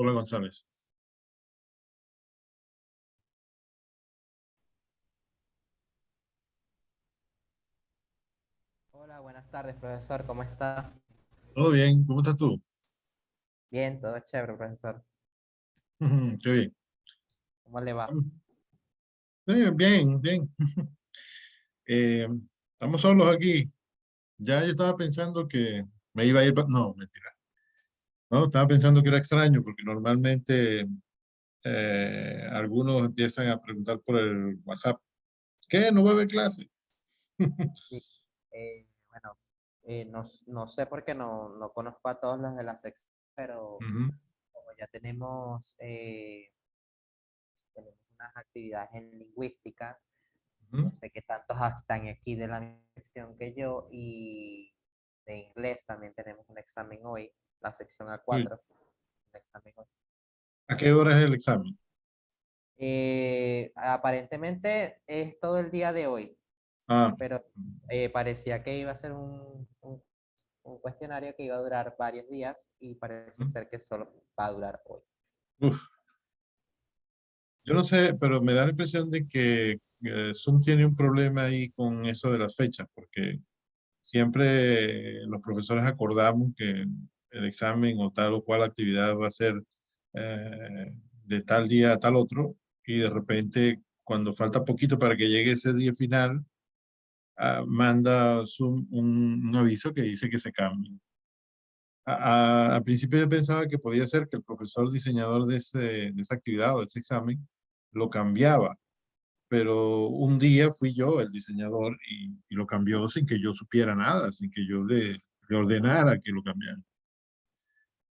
Hola González. Hola, buenas tardes, profesor. ¿Cómo está? ¿Todo bien? ¿Cómo estás tú? Bien, todo chévere, profesor. Qué bien. ¿Cómo le va? Bien, bien. Eh, Estamos solos aquí. Ya yo estaba pensando que me iba a ir. No, mentira. No, estaba pensando que era extraño porque normalmente algunos empiezan a preguntar por el WhatsApp. ¿Qué? ¿No va a haber clase? Sí. Bueno, no sé por qué no conozco a todos los de la sección, pero Ujú, como ya tenemos unas actividades en lingüística, ujú. no sé qué tantos están aquí de la misma sección que yo, y de inglés también tenemos un examen hoy, la sección a Sí. cuatro, un examen hoy. ¿A qué hora es el examen? Aparentemente es todo el día de hoy, Ah, pero parecía que iba a ser un cuestionario que iba a durar varios días y parece ujú. ser que solo va a durar hoy. Uf, yo no sé, pero me da la impresión de que Zoom tiene un problema ahí con eso de las fechas, porque siempre los profesores acordamos que el examen o tal o cual actividad va a ser de tal día a tal otro, y de repente, cuando falta poquito para que llegue ese día final, manda Zoom un aviso que dice que se cambie. Al principio yo pensaba que podía ser que el profesor diseñador de esa actividad o de ese examen lo cambiaba, pero un día fui yo el diseñador y lo cambió sin que yo supiera nada, sin que yo le ordenara que lo cambiara.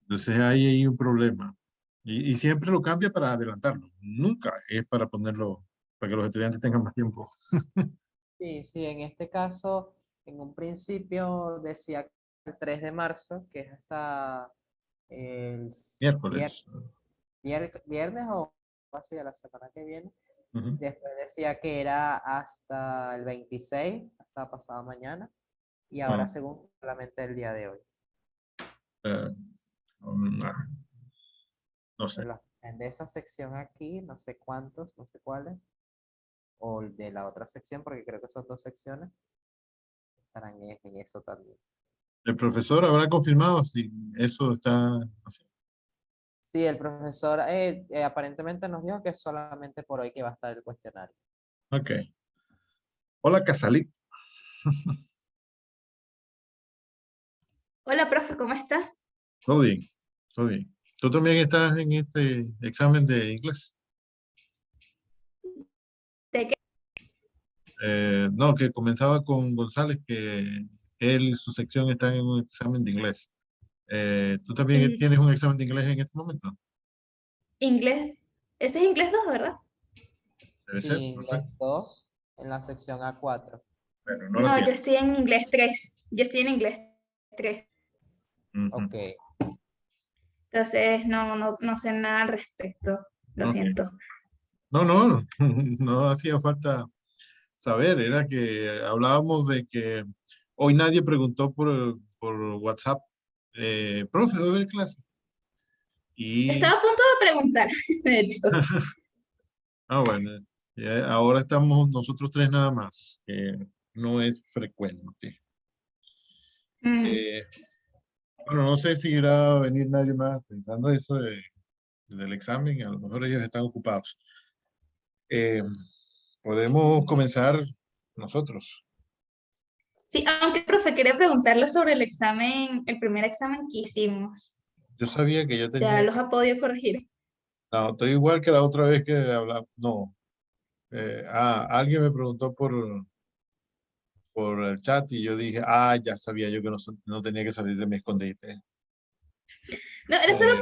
Entonces ahí hay un problema. Y siempre lo cambia para adelantarlo. Nunca es para ponerlo, para que los estudiantes tengan más tiempo. Sí, sí, en este caso, en un principio decía que el 3 de marzo, que es hasta el Miércoles. viernes o así de la semana que viene. Ujú. Después decía que era hasta el 26, hasta pasado mañana, y ahora Ah, según solamente el día de hoy. eh, no, no De sé. los de esa sección aquí, no sé cuántos, no sé cuáles, o de la otra sección, porque creo que son dos secciones, estarán en eso también. El profesor habrá confirmado si eso está así. Sí, el profesor aparentemente nos dijo que es solamente por hoy que va a estar el cuestionario. Ok. Hola, Casalit. Hola, profe, ¿cómo estás? Todo bien, todo bien. ¿Tú también estás en este examen de inglés? ¿De qué? No, que comenzaba con González que él y su sección están en un examen de inglés. ¿Tú también In- tienes un examen de inglés en este momento? inglés. Ese es inglés 2, ¿verdad? Debe ser, Sí, no sé. los dos en la sección A4. Pero no la No, yo tienes. estoy en inglés 3. Yo estoy en inglés 3. Ujú. Ok. Entonces, no sé nada al respecto. Lo Ok. siento. No, no, no hacía falta saber. Era que hablábamos de que hoy nadie preguntó por WhatsApp, profe, ¿va a haber clase? Y, Estaba a punto de preguntar, de hecho. bueno, ahora estamos nosotros tres nada más, que no es frecuente. Mm, Eh, bueno, no sé si irá a venir nadie más pensando eso del examen, a lo mejor ellos están ocupados. Eh, Podemos comenzar nosotros. Sí, aunque, profe, quería preguntarle sobre el examen, el primer examen que hicimos. Yo sabía que yo ¿Ya tenía los que... ha podido corregir? No, estoy igual que la otra vez que hablamos. No, alguien me preguntó por el chat y yo dije, ya sabía yo que no tenía que salir de mi escondite. No, era solo Eh,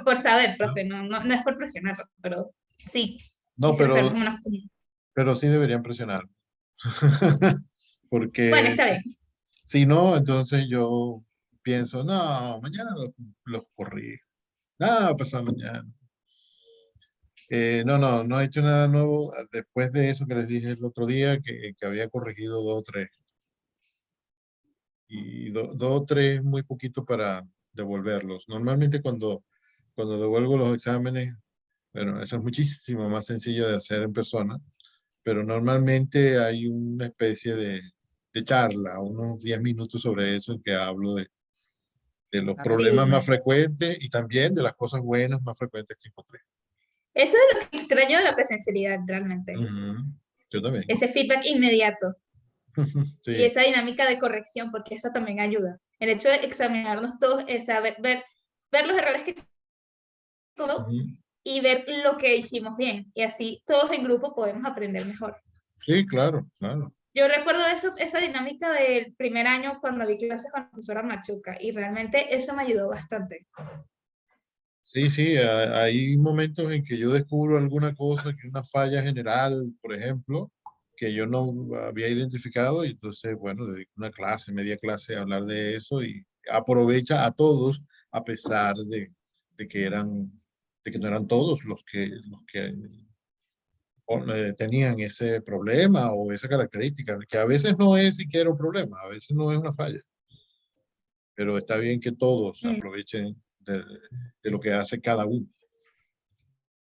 por saber, ¿no? profe, no es por presionarlo, pero sí, No, quisiera saber más o menos cómo. pero sí deberían presionar. Bueno, Porque está bien. si no, entonces yo pienso, no, mañana los corrí. Nada, pasado mañana. No he hecho nada nuevo después de eso que les dije el otro día, que había corregido dos o tres. Y dos o tres es muy poquito para devolverlos. Normalmente cuando cuando devuelvo los exámenes, bueno, eso es muchísimo más sencillo de hacer en persona, pero normalmente hay una especie de charla, unos 10 minutos sobre eso en que hablo de los Una problemas más Sí, retroalimentación. frecuentes y también de las cosas buenas más frecuentes que encontré. eso es lo que extraño de la presencialidad realmente, Ujú. Yo también. ese feedback inmediato y Sí. esa dinámica de corrección, porque eso también ayuda. El hecho de examinarnos todos, es saber, ver los errores que todo Ujú. y ver lo que hicimos bien, y así todos en grupo podemos aprender mejor. Sí, claro, claro. Yo recuerdo eso, esa dinámica del primer año cuando vi clases con la profesora Machuca y realmente eso me ayudó bastante. Sí, sí, hay momentos en que yo descubro alguna cosa, que una falla general, por ejemplo, que yo no había identificado y entonces, bueno, dedico una clase, media clase a hablar de eso y aprovecha a todos, a pesar de que no eran todos los que tenían ese problema o esa característica, que a veces no es siquiera un problema, a veces no es una falla, pero está bien que todos Mm. aprovechen de lo que hace cada uno.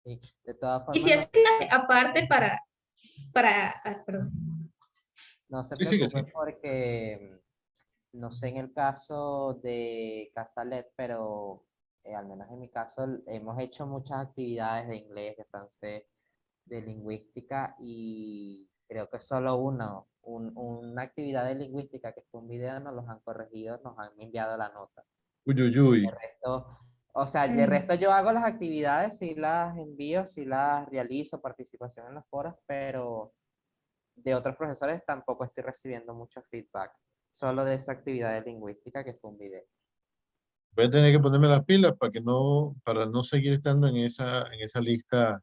Sí. De todas Y formas, si es clase aparte perdón. no se Sí, sí, que preocupe sí. porque no sé en el caso de Casalet, pero al menos en mi caso hemos hecho muchas actividades de inglés, de francés, de lingüística y creo que solo una actividad de lingüística que fue un video nos los han corregido, nos han enviado la nota. Uy, uy, uy. De resto, o sea, de Mm. resto yo hago las actividades, sí las envío, sí las realizo, participación en los foros, pero de otros profesores tampoco estoy recibiendo mucho feedback, solo de esa actividad de lingüística que fue un video. Voy a tener que ponerme las pilas para no seguir estando en esa lista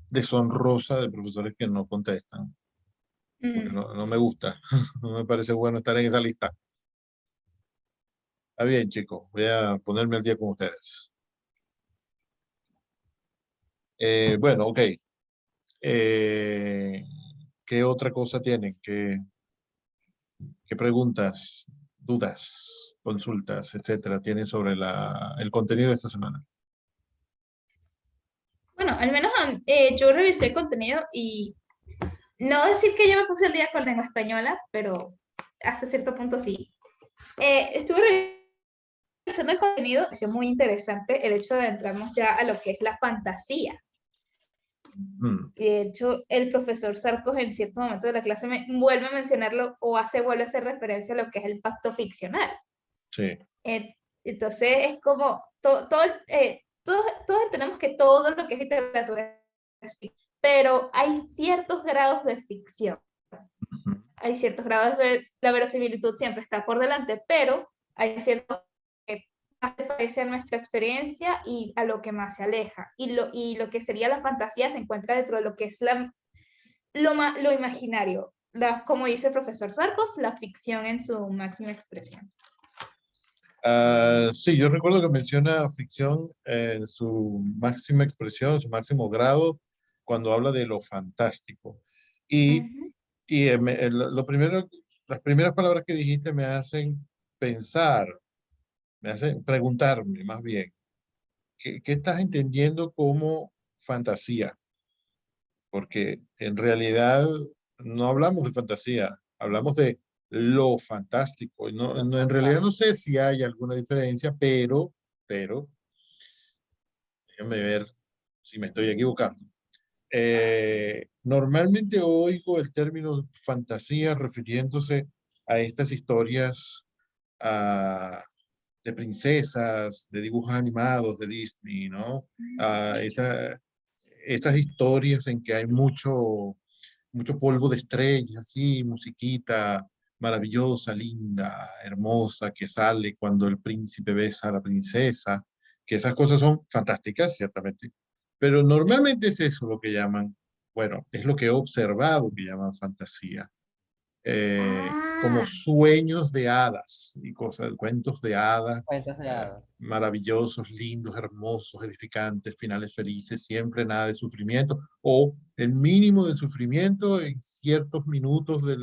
deshonrosa de profesores que no contestan, porque Mm. no me gusta, no me parece bueno estar en esa lista. Está bien, chicos, voy a ponerme al día con ustedes. Bueno, ok. Eh, ¿Qué otra cosa tienen? ¿Qué preguntas, dudas, consultas, etcétera, tienen sobre el contenido de esta semana? Bueno, al menos yo revisé el contenido y no decir que yo me puse el día con lengua española, pero hasta cierto punto sí. Estuve revisando el contenido, me pareció muy interesante el hecho de adentrarnos ya a lo que es la fantasía. Mm, Y de hecho, el profesor Sarcos en cierto momento de la clase me vuelve a mencionarlo o vuelve a hacer referencia a lo que es el pacto ficcional. sí. Entonces, es como, todos entendemos que todo lo que es literatura es ficción, pero hay ciertos grados de ficción. Ujú. Hay ciertos grados de la verosimilitud siempre está por delante, pero hay ciertos que más se parece a nuestra experiencia y a lo que más se aleja. Y lo que sería la fantasía se encuentra dentro de lo que es lo imaginario. Como dice el profesor Sarcos, la ficción en su máxima expresión. Sí, yo recuerdo que menciona ficción en su máxima expresión, su máximo grado, cuando habla de lo fantástico. Y, Ujú. lo primero, las primeras palabras que dijiste me hacen pensar, me hacen preguntarme más bien, ¿qué estás entendiendo como fantasía? Porque en realidad no hablamos de fantasía, hablamos de lo fantástico. Y Lo en realidad no fantástico. sé si hay alguna diferencia, pero, déjame ver si me estoy equivocando. Normalmente oigo el término fantasía refiriéndose a estas historias ah, de princesas, de dibujos animados de Disney, ¿no? A estas historias en que hay mucho polvo de estrellas, así, musiquita maravillosa, linda, hermosa, que sale cuando el príncipe besa a la princesa, que esas cosas son fantásticas, ciertamente, pero normalmente es eso lo que llaman, bueno, es lo que he observado que llaman fantasía, como Ah, sueños de hadas y cosas, cuentos de hadas, Cuentos de eh, hadas. maravillosos, lindos, hermosos, edificantes, finales felices, siempre nada de sufrimiento, o el mínimo de sufrimiento en ciertos minutos de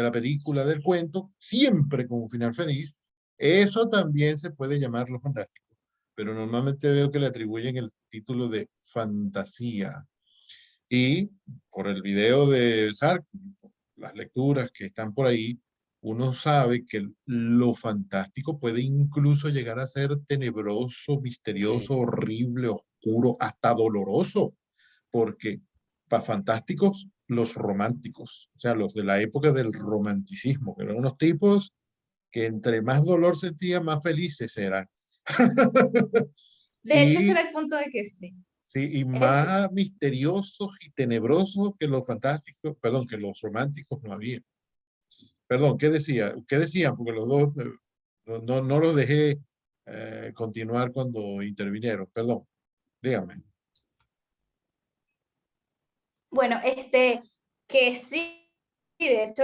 la película, del cuento, siempre con un final feliz. Eso también se puede llamar lo fantástico. pero normalmente veo que le atribuyen el título de fantasía. Y por el video de Sark, las lecturas que están por ahí, uno sabe que lo fantástico puede incluso llegar a ser tenebroso, misterioso, Sí. horrible, oscuro, hasta doloroso, porque para fantásticos, los románticos, o sea, los de la época del romanticismo, que eran unos tipos que entre más dolor sentían, más felices eran. De hecho, ese Y era el punto de que sí. sí, y Es, más misteriosos y tenebrosos que los fantásticos, perdón, que los románticos no había. Perdón, ¿qué decía? ¿Qué decían? Porque los dos no los dejé continuar cuando intervinieron. Perdón, dígame. bueno, que sí, y de hecho,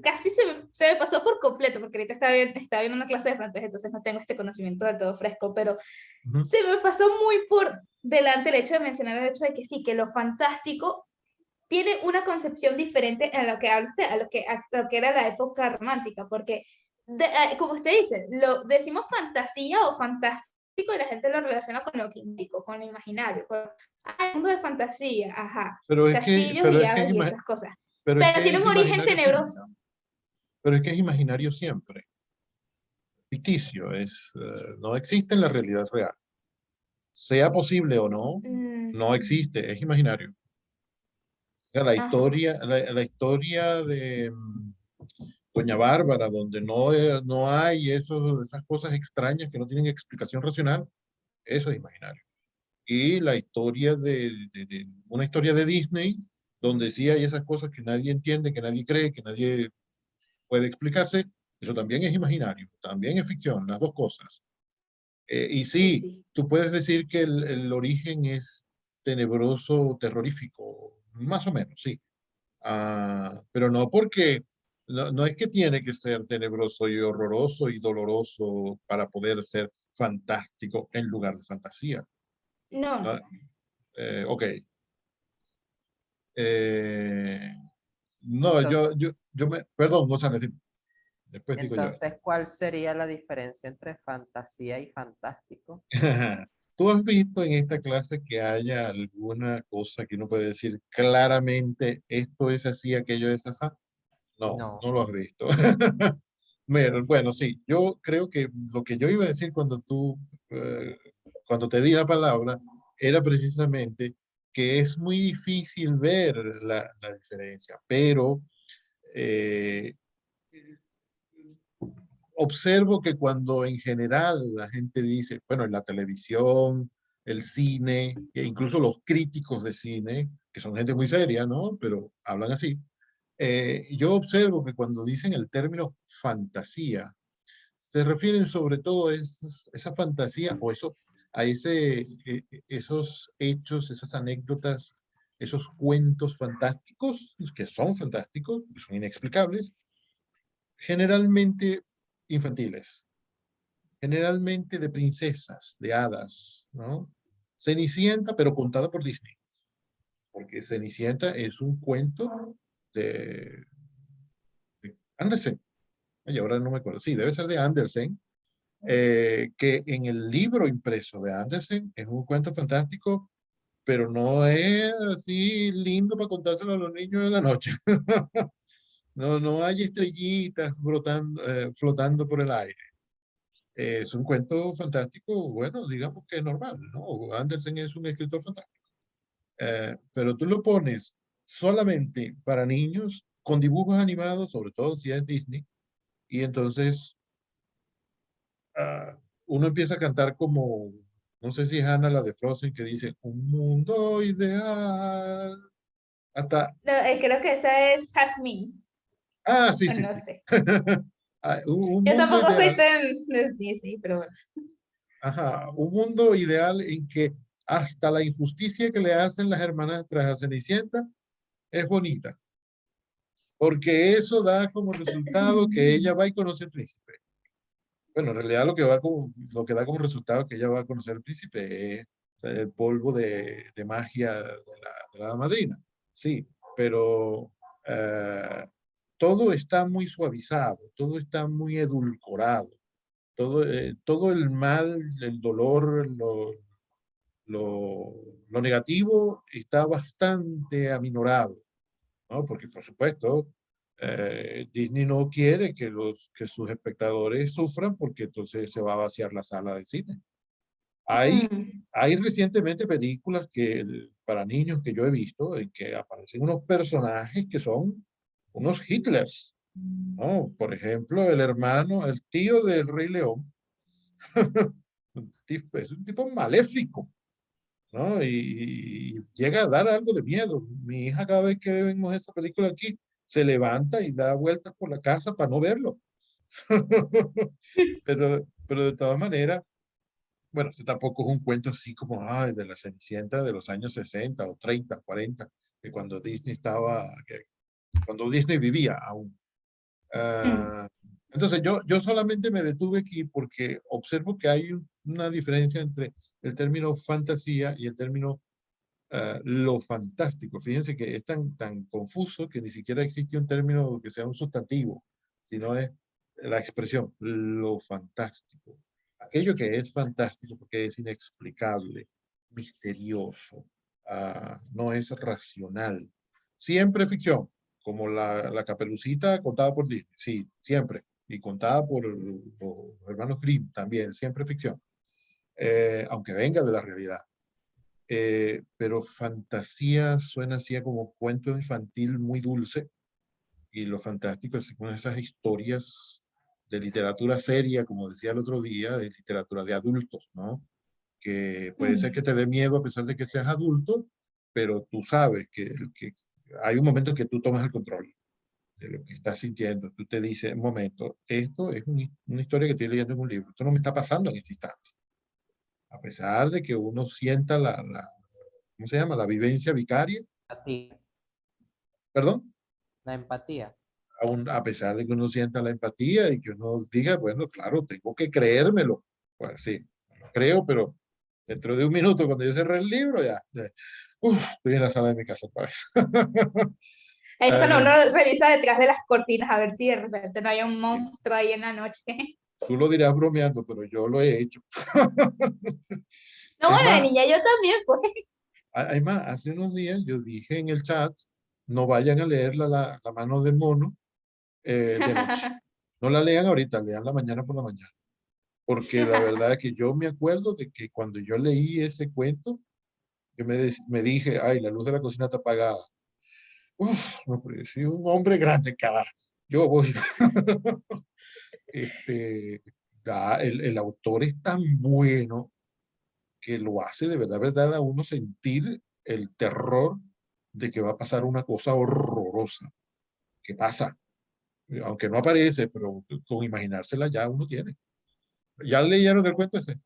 casi se me pasó por completo, porque ahorita estaba viendo una clase de francés, entonces no tengo este conocimiento del todo fresco, pero Ujú. se me pasó muy por delante el hecho de mencionar el hecho de que sí, que lo fantástico tiene una concepción diferente a lo que habla usted, a lo que era la época romántica, porque, como usted dice, lo decimos fantasía o fantástico y la gente lo relaciona con lo químico, con lo imaginario, con el mundo de fantasía, ajá, castillos y hadas y esas cosas. pero es Pero que tiene es un origen imaginario siempre. tenebroso. Pero es que es imaginario siempre. Ficticio, no existe en la realidad real. Sea posible o no, no Mm, existe, es imaginario. O sea, ajá. la historia de Doña Bárbara, donde no hay esas cosas extrañas que no tienen explicación racional, eso es imaginario. Y la historia una historia de Disney, donde sí hay esas cosas que nadie entiende, que nadie cree, que nadie puede explicarse, eso también es imaginario, también es ficción, las dos cosas. Y Sí, sí, sí. tú puedes decir que el origen es tenebroso, terrorífico, más o menos, sí. Pero no porque, no es que tiene que ser tenebroso y horroroso y doloroso para poder ser fantástico en lugar de fantasía. No, ¿No? no. Ok. Eh, no, Entonces, perdón, González, después digo yo. entonces, ¿cuál sería la diferencia entre fantasía y fantástico? ¿Tú has visto en esta clase que haya alguna cosa que uno puede decir claramente esto es así, aquello es así? No, No. no lo has visto. Bueno, sí, yo creo que lo que yo iba a decir eh, cuando te di la palabra, era precisamente que es muy difícil ver la diferencia, pero eh, observo que cuando en general la gente dice, bueno, en la televisión, el cine, e incluso los críticos de cine, que son gente muy seria, ¿no? Pero hablan así. Yo observo que cuando dicen el término fantasía, se refieren sobre todo a esa fantasía o eso, esos hechos, esas anécdotas, esos cuentos fantásticos, que son fantásticos, que son inexplicables, generalmente infantiles, generalmente de princesas, de hadas, ¿no? Cenicienta, pero contada por Disney, porque Cenicienta es un cuento de, de Andersen. Y ahora no me acuerdo. Sí, debe ser de Andersen, que en el libro impreso de Andersen es un cuento fantástico, pero no es así lindo para contárselo a los niños de la noche. No hay estrellitas flotando por el aire. Es un cuento fantástico, bueno, digamos que es normal, ¿no? Andersen es un escritor fantástico. Pero tú lo pones solamente para niños, con dibujos animados, sobre todo si es Disney, y entonces uno empieza a cantar como, no sé si es Hannah la de Frozen, que dice, un mundo ideal. Hasta, No, creo que esa es Jasmine, sí, o sí, no sí. sé. Un Yo mundo tampoco soy ideal, tan Disney, pero bueno. ajá, un mundo ideal en que hasta la injusticia que le hacen las hermanastras a Cenicienta es bonita, porque eso da como resultado que ella va y conoce al príncipe. Bueno, en realidad lo que da como resultado que ella va a conocer al príncipe es el polvo de magia de la hada madrina. Sí, pero todo está muy suavizado, todo está muy edulcorado, todo el mal, el dolor, lo negativo está bastante aminorado, ¿no? Porque, por supuesto, Disney no quiere que sus espectadores sufran porque entonces se va a vaciar la sala de cine. Hay, Mm. hay recientemente películas para niños que yo he visto en que aparecen unos personajes que son unos Hitlers, ¿no? Por ejemplo, el tío del Rey León, es un tipo maléfico, ¿no? Y llega a dar algo de miedo. Mi hija cada vez que vemos esa película aquí, se levanta y da vueltas por la casa para no verlo. Pero de todas maneras, bueno, este tampoco es un cuento así como ay, de la Cenicienta de los años 60 o 30, 40, que cuando Disney vivía aún. Mm. Ah, entonces yo solamente me detuve aquí porque observo que hay una diferencia entre el término fantasía y el término lo fantástico. Fíjense que es tan confuso que ni siquiera existe un término que sea un sustantivo, sino es la expresión, lo fantástico. Aquello que es fantástico porque es inexplicable, misterioso, no es racional. Siempre ficción, como la Caperucita contada por Disney, sí, siempre. Y contada por los hermanos Grimm también, siempre ficción, aunque venga de la realidad. Pero fantasía suena así como cuento infantil muy dulce y lo fantástico es con esas historias de literatura seria, como decía el otro día, de literatura de adultos, ¿no? Que puede ser que Mm. te dé miedo a pesar de que seas adulto, pero tú sabes que hay un momento en que tú tomas el control de lo que estás sintiendo. Tú te dices, un momento, esto es una historia que estoy leyendo en un libro, esto no me está pasando en este instante. A pesar de que uno sienta ¿cómo se llama? La vivencia vicaria, Empatía. perdón, La empatía. a pesar de que uno sienta la empatía y que uno diga, bueno, claro, tengo que creérmelo. Pues sí, lo creo, pero dentro de un minuto, cuando yo cerré el libro, estoy en la sala de mi casa otra vez. Ahí cuando Eh, uno revisa detrás de las cortinas a ver si de repente no hay un sí, monstruo ahí en la noche. tú lo dirás bromeando, pero yo lo he hecho. No, Es bueno, de más, niña yo también, pues. hace unos días yo dije en el chat, no vayan a leer la mano de mono de noche. No la lean ahorita, leanla mañana por la mañana. Porque la verdad es que yo me acuerdo de que cuando yo leí ese cuento, yo me dije, ay, la luz de la cocina está apagada. Uf, no, pero yo soy un hombre grande, carajo. Yo voy. Este, el autor es tan bueno que lo hace de verdad a uno sentir el terror de que va a pasar una cosa horrorosa. ¿Qué pasa? Aunque no aparece, pero con imaginársela ya uno tiene. ¿Ya leyeron el cuento ese?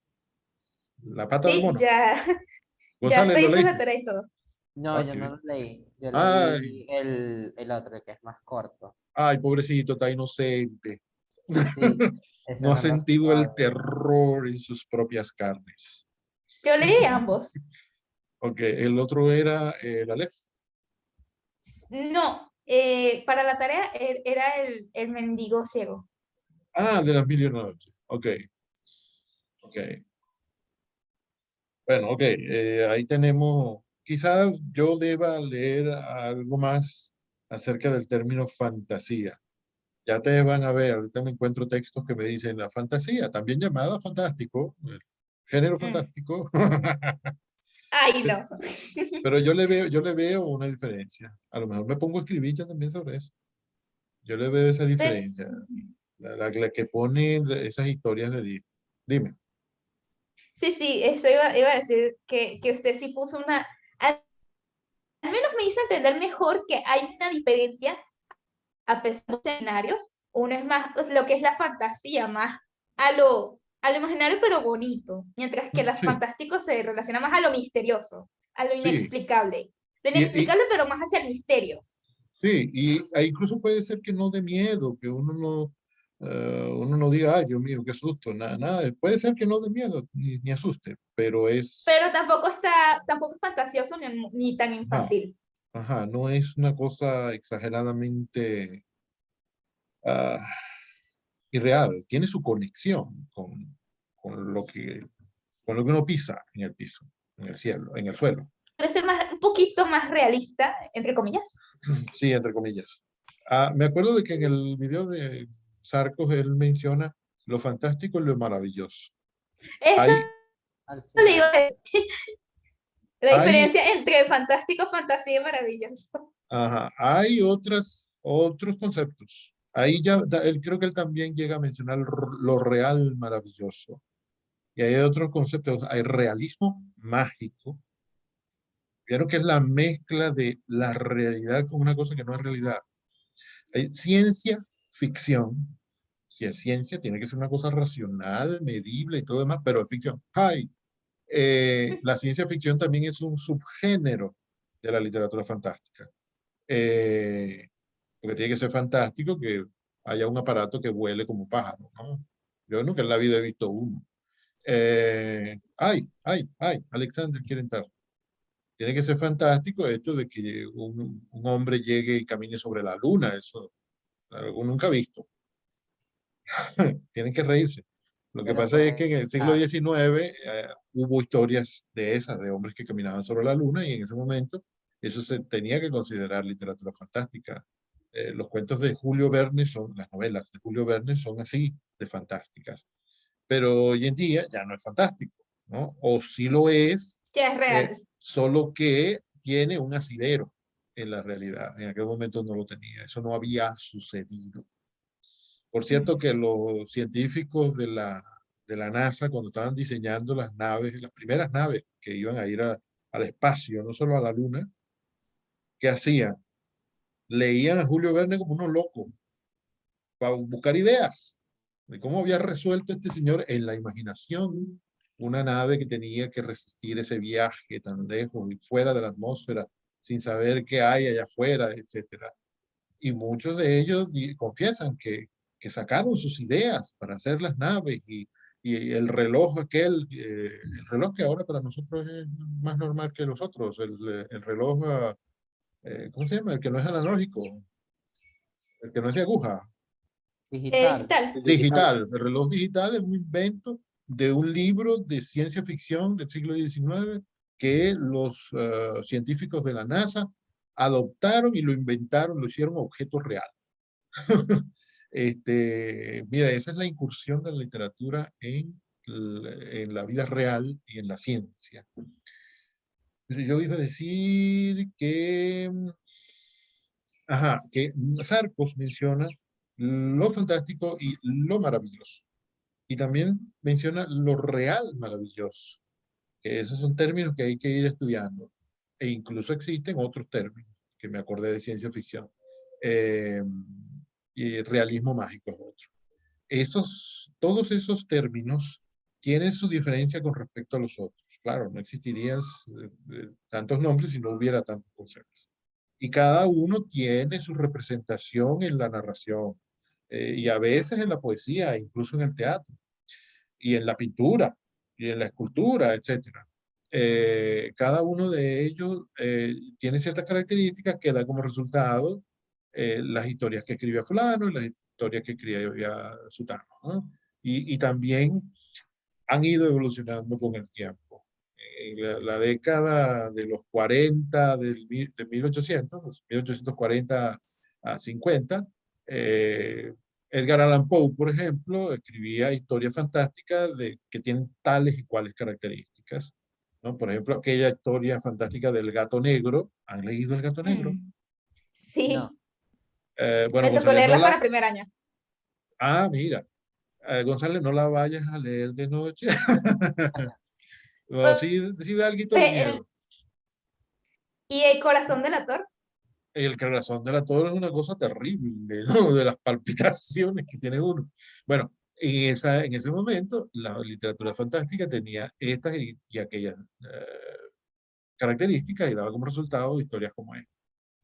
La pata de Sí, mono. ya, ya González, estoy ¿lo hice la leíste? tarea y todo. No, Ah, yo qué no bien. lo leí. Yo Ay, leí el otro, el que es más corto. ay, pobrecito, está inocente. Sí, ese No ha no lo he sentido el jugado. terror en sus propias carnes. Yo leí ambos. Ok, el otro era el Aleph. No, para la tarea era el mendigo ciego. Ah, de las mil y una noches. Ok, ok. Bueno, ok, ahí tenemos, quizás yo deba leer algo más acerca del término fantasía. Ya te van a ver, ahorita me encuentro textos que me dicen la fantasía, también llamada fantástico, el género Mm. fantástico. Ay, no. Pero yo le veo una diferencia. A lo mejor me pongo a escribir yo también sobre eso. Yo le veo esa Pero- diferencia, la que pone esas historias de Disney. Dime. sí, sí, eso iba a decir que usted sí puso una, al menos me hizo entender mejor que hay una diferencia a pesar de los escenarios. Uno es más pues, lo que es la fantasía, más a lo imaginario pero bonito, mientras que lo Sí, fantástico se relaciona más a lo misterioso, a lo sí. inexplicable. Lo Y inexplicable pero más hacia el misterio. sí, e incluso puede ser que no dé miedo, que uno no diga, ay, Dios mío, qué susto, nada, nada. Puede ser que no dé miedo, ni asuste, pero Pero tampoco es fantasioso ni tan ajá, infantil. ajá, no es una cosa exageradamente, ah, irreal, tiene su conexión con lo que uno pisa en el piso, en el cielo, en el suelo. Puede ser un poquito más realista, entre comillas. Sí, entre comillas. Me acuerdo de que en el video de Sarcos él menciona lo fantástico y lo maravilloso. Eso Hay, Al le iba a final, decir. La hay, diferencia entre fantástico, fantasía y maravilloso. hay otros conceptos. Ahí ya, creo que él también llega a mencionar lo real maravilloso. Y hay otros conceptos. Hay realismo mágico. Creo que es la mezcla de la realidad con una cosa que no es realidad. Hay ciencia ficción. Si es ciencia, tiene que ser una cosa racional, medible y todo demás, pero es ficción. La ciencia ficción también es un subgénero de la literatura fantástica. Porque tiene que ser fantástico que haya un aparato que vuele como pájaro, ¿no? Yo nunca en la vida he visto uno. Alexander quiere entrar. Tiene que ser fantástico esto de que un hombre llegue y camine sobre la luna, eso nunca he visto. Tienen que reírse. Lo que pero pasa es que pues, en el siglo XIX hubo historias de esas, de hombres que caminaban sobre la luna, y en ese momento eso se tenía que considerar literatura fantástica. Los cuentos de Julio Verne son, las novelas de Julio Verne son así, de fantásticas. Pero hoy en día ya no es fantástico, ¿no? O sí lo es, Ya es real. solo que tiene un asidero en la realidad. En aquel momento no lo tenía, eso no había sucedido. Por cierto que los científicos de la NASA, cuando estaban diseñando las naves, las primeras naves que iban a ir al espacio, no solo a la Luna, ¿qué hacían? Leían a Julio Verne como unos locos para buscar ideas de cómo había resuelto este señor en la imaginación una nave que tenía que resistir ese viaje tan lejos y fuera de la atmósfera, sin saber qué hay allá afuera, etcétera. Y muchos de ellos confiesan que sacaron sus ideas para hacer las naves y el reloj aquel, el reloj que ahora para nosotros es más normal que los otros, el reloj, ¿cómo se llama? El que no es analógico, el que no es de aguja, digital. Digital. digital. El reloj digital es un invento de un libro de ciencia ficción del siglo XIX que los científicos de la NASA adoptaron y lo inventaron, lo hicieron objeto real. Mira, esa es la incursión de la literatura en la vida real y en la ciencia. Pero yo iba a decir que Sarcos menciona lo fantástico y lo maravilloso. Y también menciona lo real maravilloso, que esos son términos que hay que ir estudiando. E incluso existen otros términos, que me acordé de ciencia ficción. Eh, y realismo mágico es otro. Todos esos términos tienen su diferencia con respecto a los otros. Claro, no existirían tantos nombres si no hubiera tantos conceptos. Y cada uno tiene su representación en la narración, y a veces en la poesía, incluso en el teatro, y en la pintura, y en la escultura, etcétera. Cada uno de ellos tiene ciertas características que dan como resultado las historias que escribía fulano y las historias que escribía sutano, ¿no? Y también han ido evolucionando con el tiempo. En la década de los 40, de 1840 a 50, eh, Edgar Allan Poe, por ejemplo, escribía historias fantásticas que tienen tales y cuales características, ¿no? Por ejemplo, aquella historia fantástica del gato negro. ¿Han leído El gato negro? Sí, No, Bueno, me tocó González, no leerlas la... para primer año. Mira, González, no la vayas a leer de noche. No, Pues, sí da algo de miedo. ¿y el corazón del actor? El corazón de la torre es una cosa terrible, ¿no? De las palpitaciones que tiene uno. Bueno, en ese momento la literatura fantástica tenía estas y aquellas características y daba como resultado historias como esta.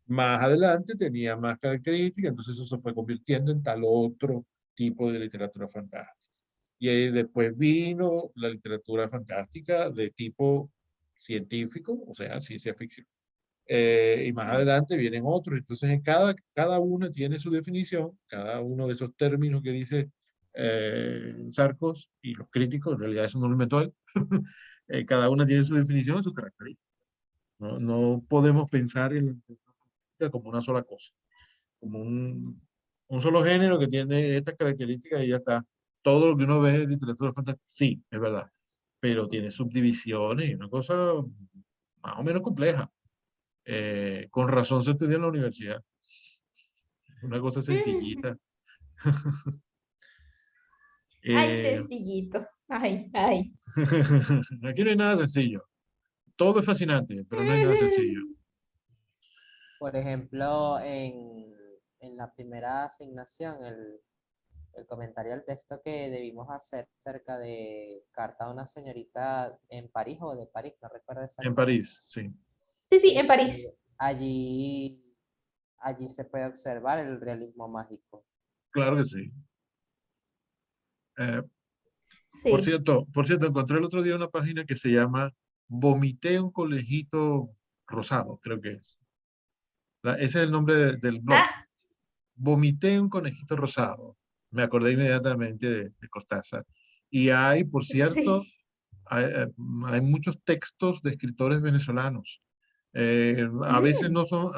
Más adelante tenía más características, entonces eso se fue convirtiendo en tal otro tipo de literatura fantástica. Y ahí después vino la literatura fantástica de tipo científico, o sea, ciencia ficción. Y más adelante vienen otros. Entonces, cada uno tiene su definición, cada uno de esos términos que dice Sarcos y los críticos, en realidad eso no lo inventó él, cada una tiene su definición y su característica. No, no podemos pensar en la literatura como una sola cosa, como un solo género que tiene estas características y ya está. Todo lo que uno ve en literatura fantástica, sí, es verdad, pero tiene subdivisiones y una cosa más o menos compleja. Con razón se estudia en la universidad. Una cosa sencillita. Ay, Eh, sencillito. Ay, ay. aquí no hay nada sencillo. Todo es fascinante, pero no hay nada sencillo. Por ejemplo, en la primera asignación, el comentario al texto que debimos hacer acerca de Carta a una señorita en París o de París, no recuerdo En exactamente. París, sí. Sí, sí, en París. Allí se puede observar el realismo mágico. Claro que sí. Eh, Sí. por cierto, encontré el otro día una página que se llama Vomité un conejito rosado, creo que es. Ese es el nombre del blog. Ah, Vomité un conejito rosado. Me acordé inmediatamente de Cortázar. Y hay, por cierto, sí. hay muchos textos de escritores venezolanos. Mm, A veces no son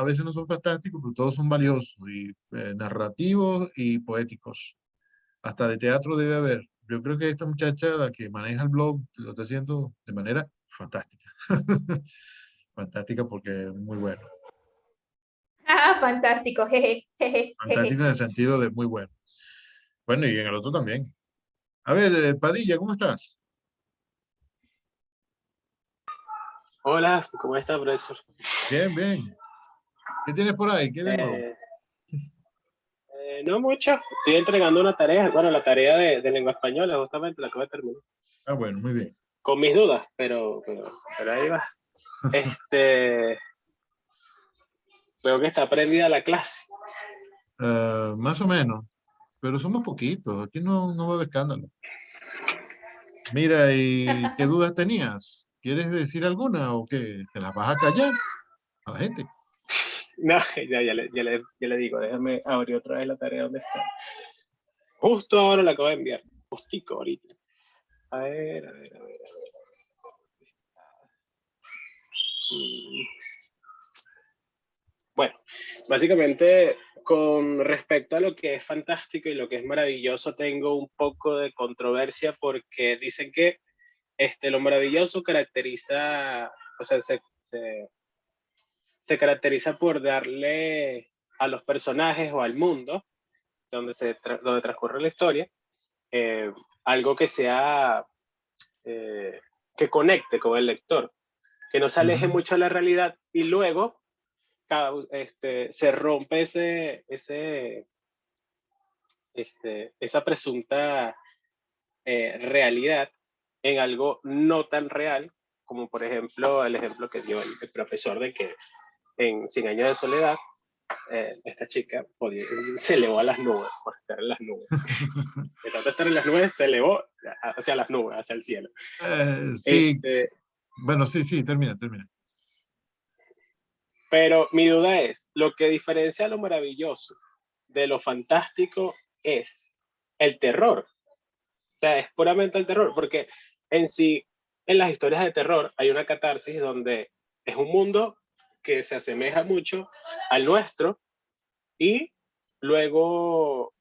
fantásticos, pero todos son valiosos y narrativos y poéticos. Hasta de teatro debe haber. Yo creo que esta muchacha, la que maneja el blog, lo está haciendo de manera fantástica. Fantástica porque es muy bueno. ah, fantástico. Jeje, jeje, Fantástico jeje. en el sentido de muy bueno. Bueno, y en el otro también. A ver, Padilla, ¿cómo estás? Hola, ¿cómo está, profesor? Bien, bien. ¿Qué tienes por ahí? ¿Qué de nuevo? Eh, no mucho, estoy entregando una tarea, bueno, la tarea de lengua española, justamente la acabo de terminar, Ah, bueno, muy bien. con mis dudas, pero ahí va. Este, Veo que está prendida la clase. Más o menos, pero somos poquitos. Aquí no va a haber escándalo. Mira, ¿y qué dudas tenías? ¿Quieres decir alguna o qué? ¿Te las vas a callar a la gente? No, ya le digo, déjame abrir otra vez la tarea donde está. Justo ahora la acabo de enviar, justico ahorita. A ver. Mm, Bueno, básicamente con respecto a lo que es fantástico y lo que es maravilloso, tengo un poco de controversia porque dicen que lo maravilloso caracteriza, o sea, se caracteriza por darle a los personajes o al mundo donde transcurre la historia eh, algo que sea, eh, que conecte con el lector, que no se aleje Ujú. mucho de la realidad y luego se rompe esa presunta realidad en algo no tan real, como por ejemplo el ejemplo que dio el profesor de que en 100 años de soledad, esta chica se elevó a las nubes por estar en las nubes. De tanto estar en las nubes, se elevó hacia las nubes, hacia el cielo. Sí, Este, bueno, sí, termina. pero mi duda es, lo que diferencia lo maravilloso de lo fantástico es el terror. O sea, es puramente el terror, porque en sí, en las historias de terror hay una catarsis donde es un mundo que se asemeja mucho al nuestro y luego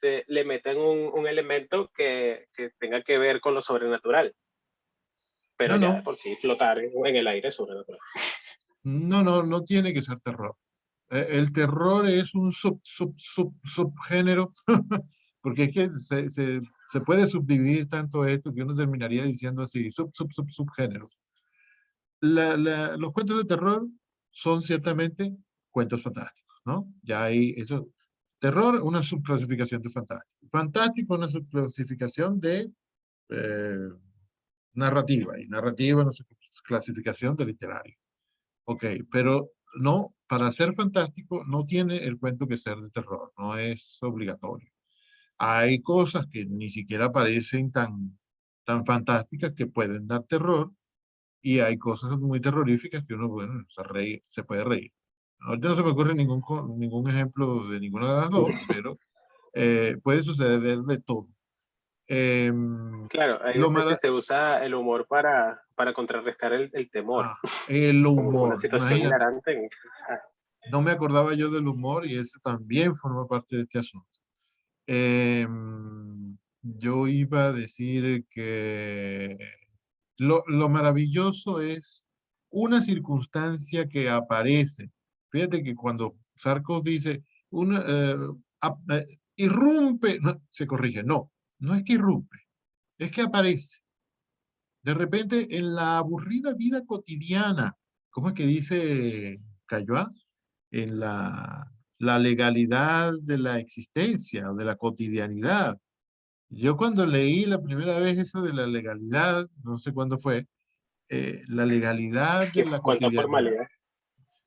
le meten un elemento que tenga que ver con lo sobrenatural, pero No, ya de no, por sí flotar en el aire es sobrenatural. no tiene que ser terror. El terror es un subgénero, porque es que se puede subdividir tanto esto que uno terminaría diciendo así, subgéneros. Los cuentos de terror son ciertamente cuentos fantásticos, ¿no? Ya hay eso. Terror, una subclasificación de fantástico. Fantástico, una subclasificación de eh, narrativa. Y narrativa, una subclasificación de literario. Ok, pero no, para ser fantástico no tiene el cuento que ser de terror, no es obligatorio. Hay cosas que ni siquiera parecen tan fantásticas que pueden dar terror y hay cosas muy terroríficas que uno, bueno, se puede reír. Ahorita no se me ocurre ningún ejemplo de ninguna de las dos, pero Puede suceder de todo. Claro, hay Lo veces que mara- se usa el humor para contrarrestar el temor, el como una humor, situación imagínate, hilarante. no me acordaba yo del humor y ese también forma parte de este asunto. Yo iba a decir que lo maravilloso es una circunstancia que aparece. Fíjate que cuando Sarkos dice, irrumpe, no, se corrige, no, no es que irrumpe, es que aparece. De repente en la aburrida vida cotidiana, ¿cómo es que dice Cayoá? En la legalidad de la existencia o de la cotidianidad. Yo cuando leí la primera vez eso de la legalidad, no sé cuándo fue, la legalidad de la Cuánta cotidianidad. formalidad.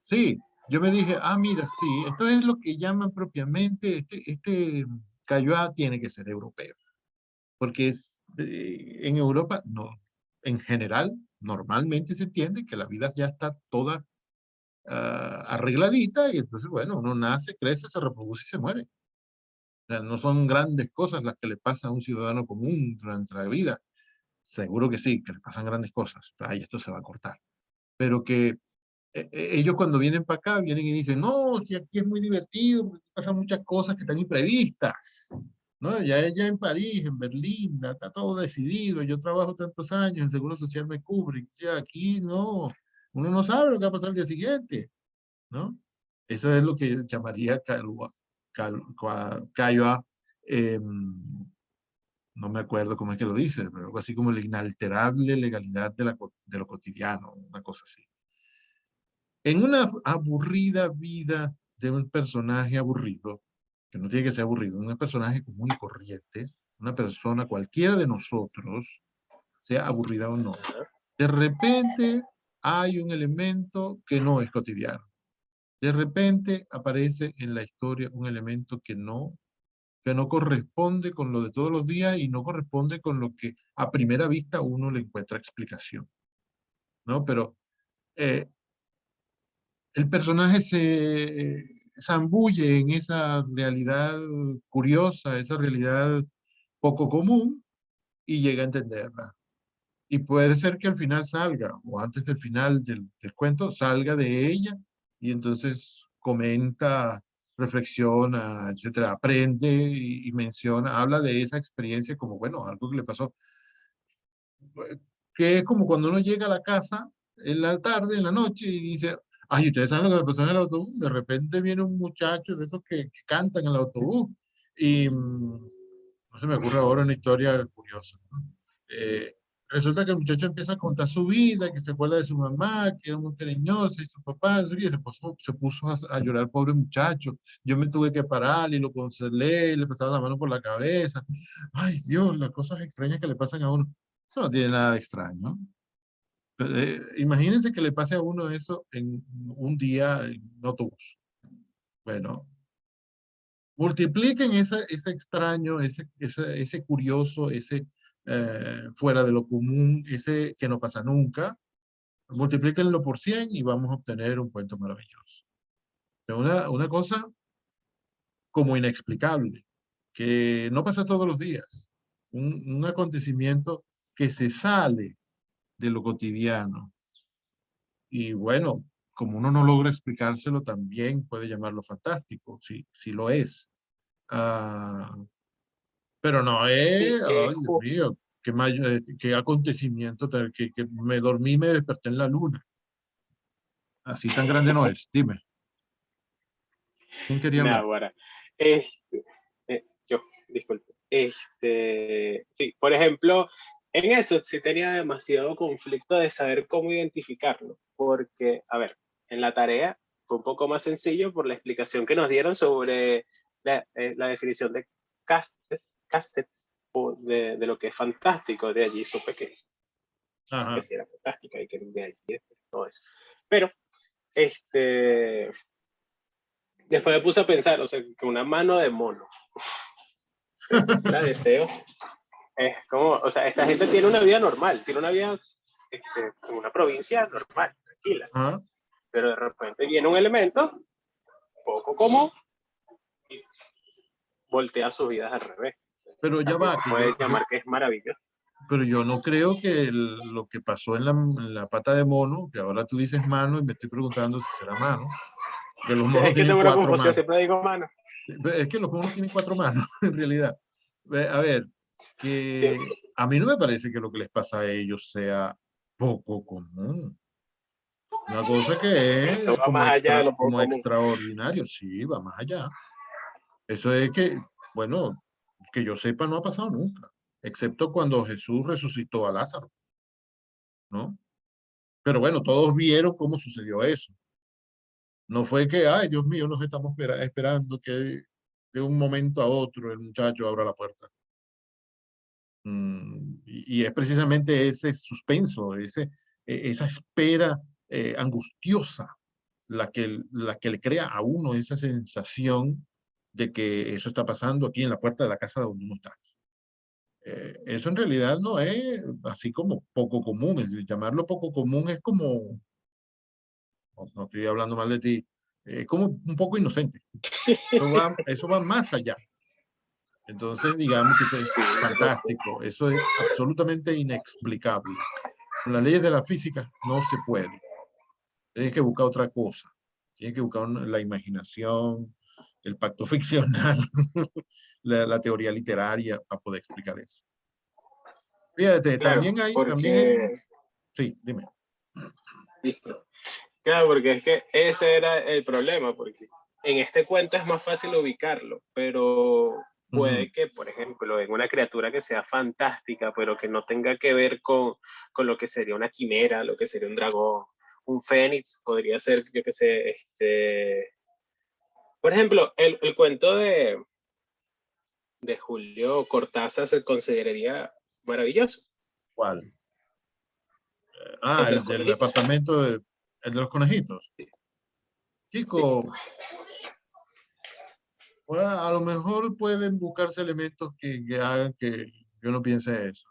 Sí, yo me dije, mira, sí, esto es lo que llaman propiamente, este Cayoá tiene que ser europeo, porque en Europa, no, en general, normalmente se entiende que la vida ya está toda arregladita y entonces, bueno, uno nace, crece, se reproduce y se muere. O sea, no son grandes cosas las que le pasan a un ciudadano común durante la vida. Seguro que sí, que le pasan grandes cosas. Ay, esto se va a cortar. Pero que ellos cuando vienen para acá, vienen y dicen, no, si aquí es muy divertido, porque pasan muchas cosas que están imprevistas. ¿No? Ya en París, en Berlín, está todo decidido. Yo trabajo tantos años, el Seguro Social me cubre. O sea, aquí no, uno no sabe lo que va a pasar el día siguiente. ¿No? Eso es lo que llamaría Cayoa, no me acuerdo cómo es que lo dice, pero algo así como la inalterable legalidad de lo cotidiano, una cosa así. En una aburrida vida de un personaje aburrido, que no tiene que ser aburrido, un personaje común y corriente, una persona cualquiera de nosotros, sea aburrida o no, de repente hay un elemento que no es cotidiano. De repente aparece en la historia un elemento que no corresponde con lo de todos los días y no corresponde con lo que a primera vista uno le encuentra explicación, ¿no? Pero eh, el personaje se zambulle en esa realidad curiosa, esa realidad poco común y llega a entenderla. Y puede ser que al final salga, o antes del final del cuento, salga de ella y entonces comenta, reflexiona, etcétera, aprende y menciona, habla de esa experiencia como, bueno, algo que le pasó, que es como cuando uno llega a la casa en la tarde, en la noche y dice, ay, ustedes saben lo que me pasó en el autobús, de repente viene un muchacho de esos que cantan en el autobús y no se me ocurre ahora una historia curiosa, ¿no? Eh, Resulta que el muchacho empieza a contar su vida, que se acuerda de su mamá, que era muy cariñosa, y su papá, y se puso a llorar, pobre muchacho. Yo me tuve que parar y lo consolé, y le pasaba la mano por la cabeza. Ay, Dios, las cosas extrañas que le pasan a uno. Eso no tiene nada de extraño, ¿no? Imagínense que le pase a uno eso en un día en un autobús. Bueno, multipliquen ese extraño, ese curioso, ese fuera de lo común, ese que no pasa nunca, multiplíquenlo por 100 y vamos a obtener un cuento maravilloso. Una cosa como inexplicable, que no pasa todos los días, un acontecimiento que se sale de lo cotidiano. Y bueno, como uno no logra explicárselo, también puede llamarlo fantástico, si lo es. Ah, pero no Sí, ay Dios mío, qué acontecimiento, que me dormí y me desperté en la luna. Así tan grande no es, dime, ¿quién quería hablar? Náguara. Este, yo, disculpe. Sí, por ejemplo, en eso sí tenía demasiado conflicto de saber cómo identificarlo, porque, a ver, en la tarea fue un poco más sencillo por la explicación que nos dieron sobre la definición de castets o de lo que es fantástico. De allí supe que Ajá. sí era fantástica y que de allí todo eso. Pero, este, después me puse a pensar, o sea, que una mano de mono, la deseo, es como, o sea, esta gente tiene una vida normal, tiene una vida en una provincia normal, tranquila, Ajá. pero de repente viene un elemento poco común y voltea sus vidas al revés. Pero ya También va, se que puede llamar que es maravilloso. pero yo no creo que lo que pasó en la pata de mono, que ahora tú dices mano y me estoy preguntando si será mano, que los monos Es que tienen tengo una 4 confusión, manos. siempre digo mano. Es que los monos tienen 4 manos, en realidad. A ver, que Siempre. a mí no me parece que lo que les pasa a ellos sea poco común. Una cosa que Eso es va más allá de lo poco como común. extraordinario, sí, va más allá. Eso es que, bueno, que yo sepa, no ha pasado nunca, excepto cuando Jesús resucitó a Lázaro, ¿no? Pero bueno, todos vieron cómo sucedió eso. No fue que, ay, Dios mío, nos estamos esperando que de un momento a otro el muchacho abra la puerta. Y es precisamente ese suspenso, esa espera angustiosa la que le crea a uno esa sensación de que eso está pasando aquí en la puerta de la casa donde uno está. Eso en realidad no es así como poco común. Es decir, llamarlo poco común es como, no estoy hablando mal de ti, como un poco inocente. Eso va más allá. Entonces, digamos que eso es fantástico, eso es absolutamente inexplicable. Con las leyes de la física no se puede. Tienes que buscar otra cosa. Tienes que buscar la imaginación, el pacto ficcional, la teoría literaria para poder explicar eso. Fíjate, Claro, también hay, porque, sí, dime. listo. Claro, porque es que ese era el problema, porque en este cuento es más fácil ubicarlo, pero puede que, por ejemplo, en una criatura que sea fantástica, pero que no tenga que ver con lo que sería una quimera, lo que sería un dragón, un fénix, podría ser, yo qué sé, por ejemplo, el cuento de Julio Cortázar se consideraría maravilloso, ¿Cuál? el de El los del conejitos. apartamento, el de los conejitos. Sí, Chico, pues, a lo mejor pueden buscarse elementos que hagan que yo no piense eso.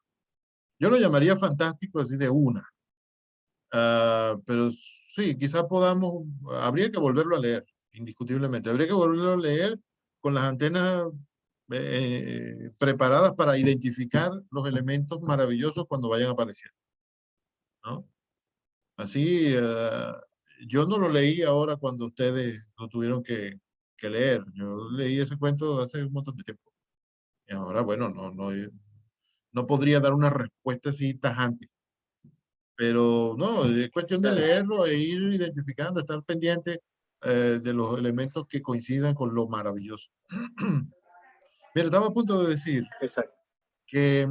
Yo lo llamaría fantástico así de una. Pero sí, quizás podamos, habría que volverlo a leer, indiscutiblemente. Habría que volverlo a leer con las antenas preparadas para identificar los elementos maravillosos cuando vayan apareciendo, ¿no? Así, yo no lo leí ahora cuando ustedes lo tuvieron que leer. Yo leí ese cuento hace un montón de tiempo. Y ahora, bueno, no podría dar una respuesta así tajante. Pero no, es cuestión de claro, leerlo e ir identificando, estar pendiente de los elementos que coincidan con lo maravilloso. Mira, estaba a punto de decir exacto. que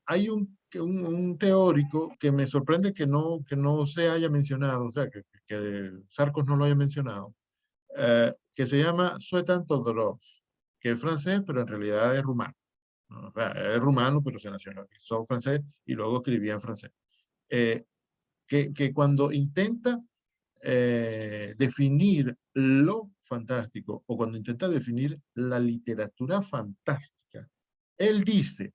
hay un teórico que me sorprende que no se haya mencionado, o sea, que Sarcos no lo haya mencionado, que se llama Tzvetan Todorov, que es francés, pero en realidad es rumano, ¿no? O sea, es rumano, pero se nacionalizó francés y luego escribía en francés. Eh, que cuando intenta definir lo fantástico o cuando intenta definir la literatura fantástica, él dice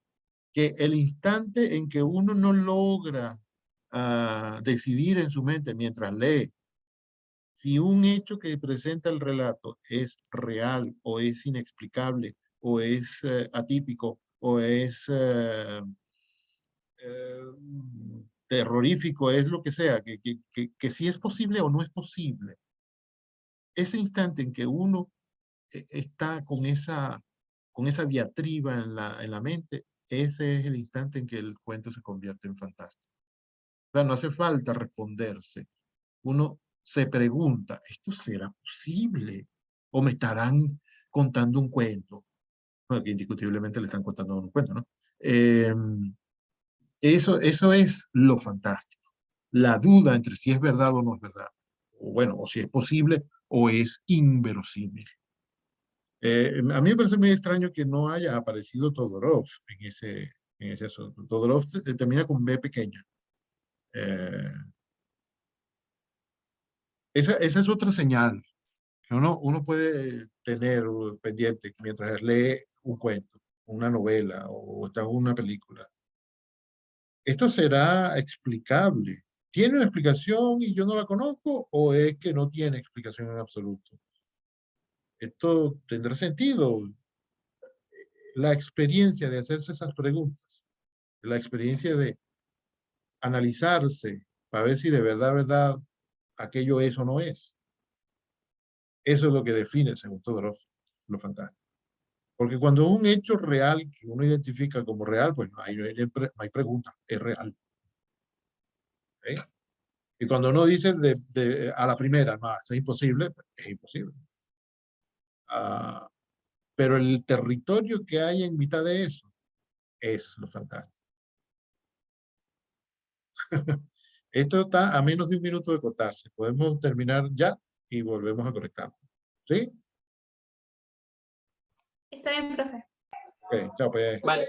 que el instante en que uno no logra decidir en su mente mientras lee si un hecho que presenta el relato es real o es inexplicable o es atípico o es eh, terrorífico, es lo que sea, que si es posible o no es posible. Ese instante en que uno está con esa diatriba en la mente, ese es el instante en que el cuento se convierte en fantástico. O sea, no hace falta responderse. Uno se pregunta, ¿esto será posible? ¿O me estarán contando un cuento? Bueno, que indiscutiblemente le están contando un cuento, ¿no? Eso es lo fantástico. La duda entre si es verdad o no es verdad. O bueno, o si es posible o es inverosímil. A mí me parece muy extraño que no haya aparecido Todorov en ese asunto. Todorov termina con B pequeña. Eh, esa es otra señal que uno puede tener pendiente mientras lee un cuento, una novela o está en una película. ¿Esto será explicable? ¿Tiene una explicación y yo no la conozco o es que no tiene explicación en absoluto? Esto tendrá sentido. La experiencia de hacerse esas preguntas, la experiencia de analizarse para ver si de verdad, aquello es o no es. Eso es lo que define, según Todorov, lo fantástico. Porque cuando es un hecho real que uno identifica como real, pues no hay pregunta, es real. ¿Okay? Y cuando uno dice a la primera, no, eso es imposible, pues es imposible. Pero el territorio que hay en mitad de eso es lo fantástico. Esto está a menos de un minuto de cortarse. Podemos terminar ya y volvemos a conectarnos. ¿Sí? Está bien, profe. Ok, chao, pues. Vale.